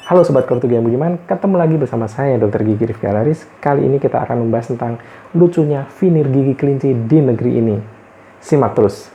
Halo Sobat Kortugi yang budiman, ketemu lagi bersama saya Dr. Gigi Rifki Alaris. Kali ini kita akan membahas tentang lucunya vinir gigi kelinci di negeri ini. Simak terus.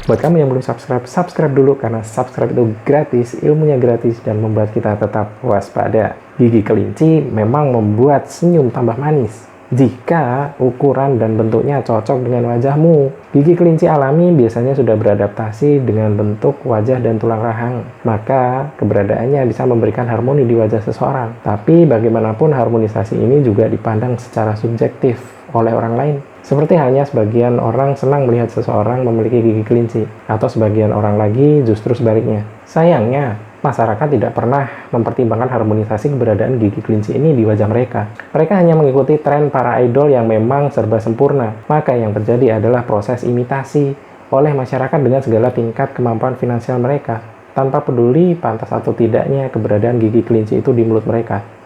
Buat kamu yang belum subscribe, subscribe dulu karena subscribe itu gratis, ilmunya gratis, dan membuat kita tetap waspada. Gigi kelinci memang membuat senyum tambah manis jika ukuran dan bentuknya cocok dengan wajahmu. Gigi kelinci alami biasanya sudah beradaptasi dengan bentuk wajah dan tulang rahang, maka keberadaannya bisa memberikan harmoni di wajah seseorang. Tapi bagaimanapun harmonisasi ini juga dipandang secara subjektif oleh orang lain. Seperti halnya sebagian orang senang melihat seseorang memiliki gigi kelinci, atau sebagian orang lagi justru sebaliknya. Sayangnya, masyarakat tidak pernah mempertimbangkan harmonisasi keberadaan gigi kelinci ini di wajah mereka. Mereka hanya mengikuti tren para idol yang memang serba sempurna. Maka yang terjadi adalah proses imitasi oleh masyarakat dengan segala tingkat kemampuan finansial mereka, tanpa peduli pantas atau tidaknya keberadaan gigi kelinci itu di mulut mereka.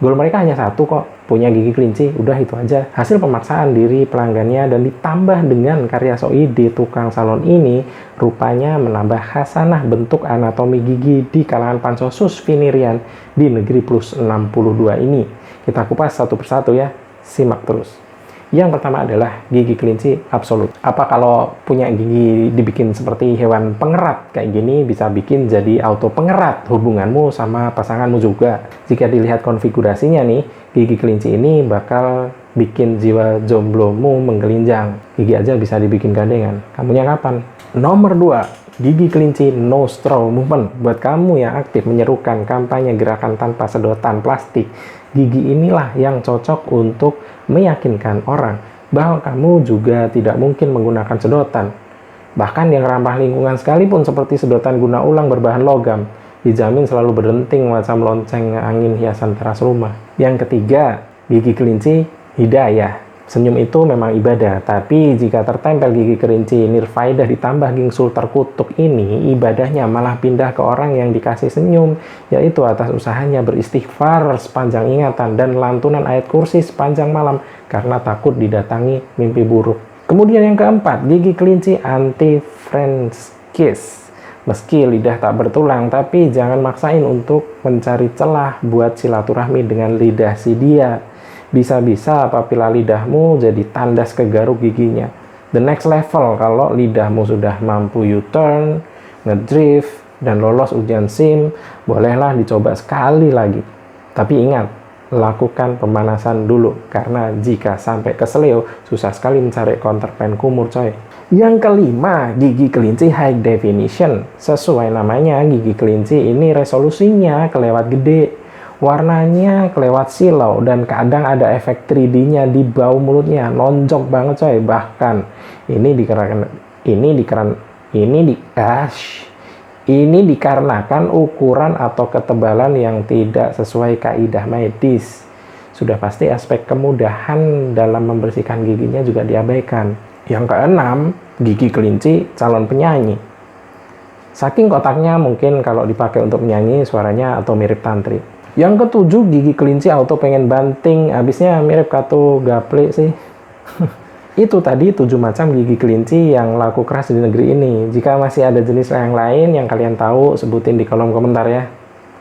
Goal mereka hanya satu kok, punya gigi kelinci, udah itu aja. Hasil pemaksaan diri pelanggannya dan ditambah dengan karya soidi tukang salon ini, rupanya menambah khasanah bentuk anatomi gigi di kalangan pansosus vinirian di negeri plus 62 ini. Kita kupas satu persatu ya, simak terus. Yang pertama adalah gigi kelinci absolut. Apa kalau punya gigi dibikin seperti hewan pengerat kayak gini bisa bikin jadi auto pengerat hubunganmu sama pasanganmu juga. Jika dilihat konfigurasinya nih, gigi kelinci ini bakal bikin jiwa jomblomu menggelinjang. Gigi aja bisa dibikin gandengan. Kamunya kapan? Nomor 2, gigi kelinci no straw movement. Buat kamu yang aktif menyerukan kampanye gerakan tanpa sedotan plastik, gigi inilah yang cocok untuk meyakinkan orang bahwa kamu juga tidak mungkin menggunakan sedotan. Bahkan yang ramah lingkungan sekalipun seperti sedotan guna ulang berbahan logam, dijamin selalu berdenting macam lonceng angin hiasan teras rumah. Yang ketiga, gigi kelinci hidayah. Senyum itu memang ibadah, tapi jika tertempel gigi kelinci nirfaidah ditambah gingsul terkutuk ini, ibadahnya malah pindah ke orang yang dikasih senyum, yaitu atas usahanya beristighfar sepanjang ingatan dan lantunan ayat kursi sepanjang malam karena takut didatangi mimpi buruk. Kemudian yang keempat, gigi kelinci anti-French kiss. Meski lidah tak bertulang, tapi jangan maksain untuk mencari celah buat silaturahmi dengan lidah si dia. Bisa-bisa apabila lidahmu jadi tandas ke garuk giginya. The next level kalau lidahmu sudah mampu U-turn, ngedrift, dan lolos ujian SIM, bolehlah dicoba sekali lagi. Tapi ingat, lakukan pemanasan dulu, karena jika sampai keseleo, susah sekali mencari counterpane kumur coy. Yang kelima, gigi kelinci high definition. Sesuai namanya, gigi kelinci ini resolusinya kelewat gede. Warnanya kelewat silau dan kadang ada efek 3D-nya di bau mulutnya, nonjok banget coy. Bahkan ini dikarenakan ukuran atau ketebalan yang tidak sesuai kaidah medis. Sudah pasti aspek kemudahan dalam membersihkan giginya juga diabaikan. Yang keenam, gigi kelinci calon penyanyi. Saking kotaknya mungkin kalau dipakai untuk menyanyi suaranya atau mirip tantri. Yang ketujuh, gigi kelinci auto pengen banting, habisnya mirip Kato Gaple sih. Itu tadi 7 macam gigi kelinci yang laku keras di negeri ini. Jika masih ada jenis yang lain yang kalian tahu, sebutin di kolom komentar ya.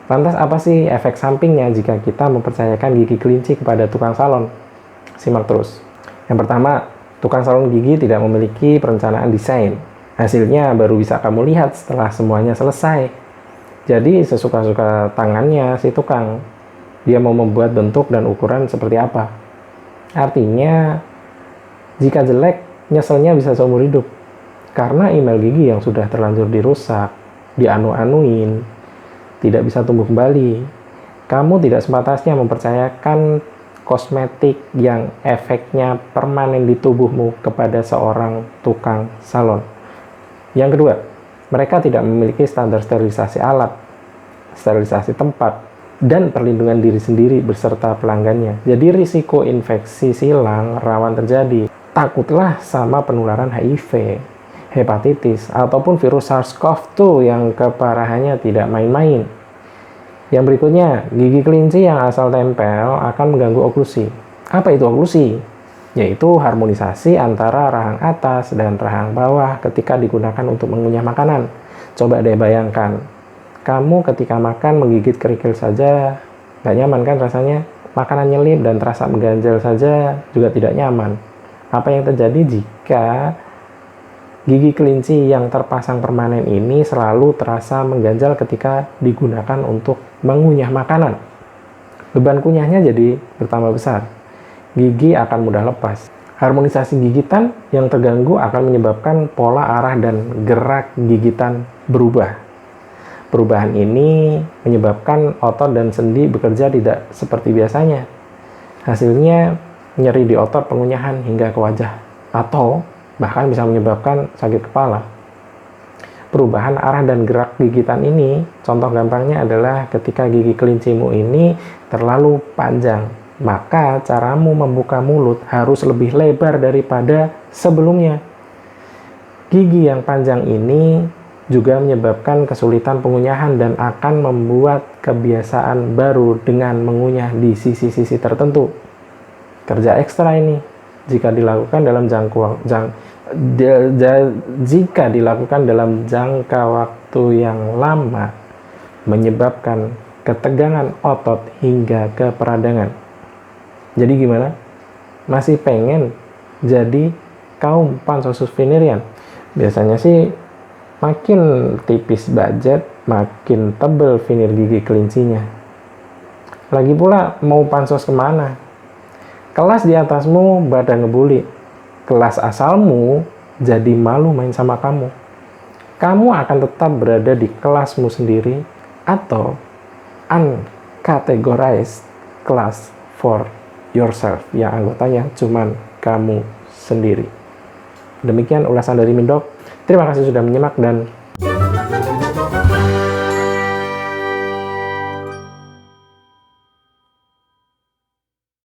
Lantas apa sih efek sampingnya jika kita mempercayakan gigi kelinci kepada tukang salon? Simak terus. Yang pertama, tukang salon gigi tidak memiliki perencanaan desain. Hasilnya baru bisa kamu lihat setelah semuanya selesai. Jadi sesuka-suka tangannya si tukang. Dia mau membuat bentuk dan ukuran seperti apa. Artinya, jika jelek, nyeselnya bisa seumur hidup. Karena email gigi yang sudah terlanjur dirusak, dianu-anuin, tidak bisa tumbuh kembali. Kamu tidak sepatasnya mempercayakan kosmetik yang efeknya permanen di tubuhmu kepada seorang tukang salon. Yang kedua, mereka tidak memiliki standar sterilisasi alat, sterilisasi tempat, dan perlindungan diri sendiri beserta pelanggannya. Jadi risiko infeksi silang rawan terjadi. Takutlah sama penularan HIV, hepatitis, ataupun virus SARS-CoV-2 yang keparahannya tidak main-main. Yang berikutnya, gigi kelinci yang asal tempel akan mengganggu oklusi. Apa itu oklusi? yaitu harmonisasi antara rahang atas dan rahang bawah ketika digunakan untuk mengunyah makanan. Coba deh bayangkan, kamu ketika makan menggigit kerikil saja, nggak nyaman kan rasanya? Makanan nyelip dan terasa mengganjal saja juga tidak nyaman. Apa yang terjadi jika gigi kelinci yang terpasang permanen ini selalu terasa mengganjal ketika digunakan untuk mengunyah makanan? Beban kunyahnya jadi bertambah besar. Gigi akan mudah lepas. Harmonisasi gigitan yang terganggu akan menyebabkan pola arah dan gerak gigitan berubah. Perubahan ini menyebabkan otot dan sendi bekerja tidak seperti biasanya. Hasilnya nyeri di otot pengunyahan hingga ke wajah, atau bahkan bisa menyebabkan sakit kepala. Perubahan arah dan gerak gigitan ini, contoh gampangnya adalah ketika gigi kelincimu ini terlalu panjang, maka caramu membuka mulut harus lebih lebar daripada sebelumnya. Gigi yang panjang ini juga menyebabkan kesulitan pengunyahan dan akan membuat kebiasaan baru dengan mengunyah di sisi-sisi tertentu. Kerja ekstra ini jika dilakukan dalam jangka waktu yang lama, menyebabkan ketegangan otot hingga ke peradangan. Jadi gimana? Masih pengen jadi kaum pansosus Vinerian? Biasanya sih makin tipis budget, makin tebal vinir gigi kelincinya. Lagi pula mau pansos kemana? Kelas di atasmu pada ngebully. Kelas asalmu jadi malu main sama kamu. Kamu akan tetap berada di kelasmu sendiri atau uncategorized class for yourself yang anggotanya cuman kamu sendiri. Demikian ulasan dari Mindok. Terima kasih sudah menyimak dan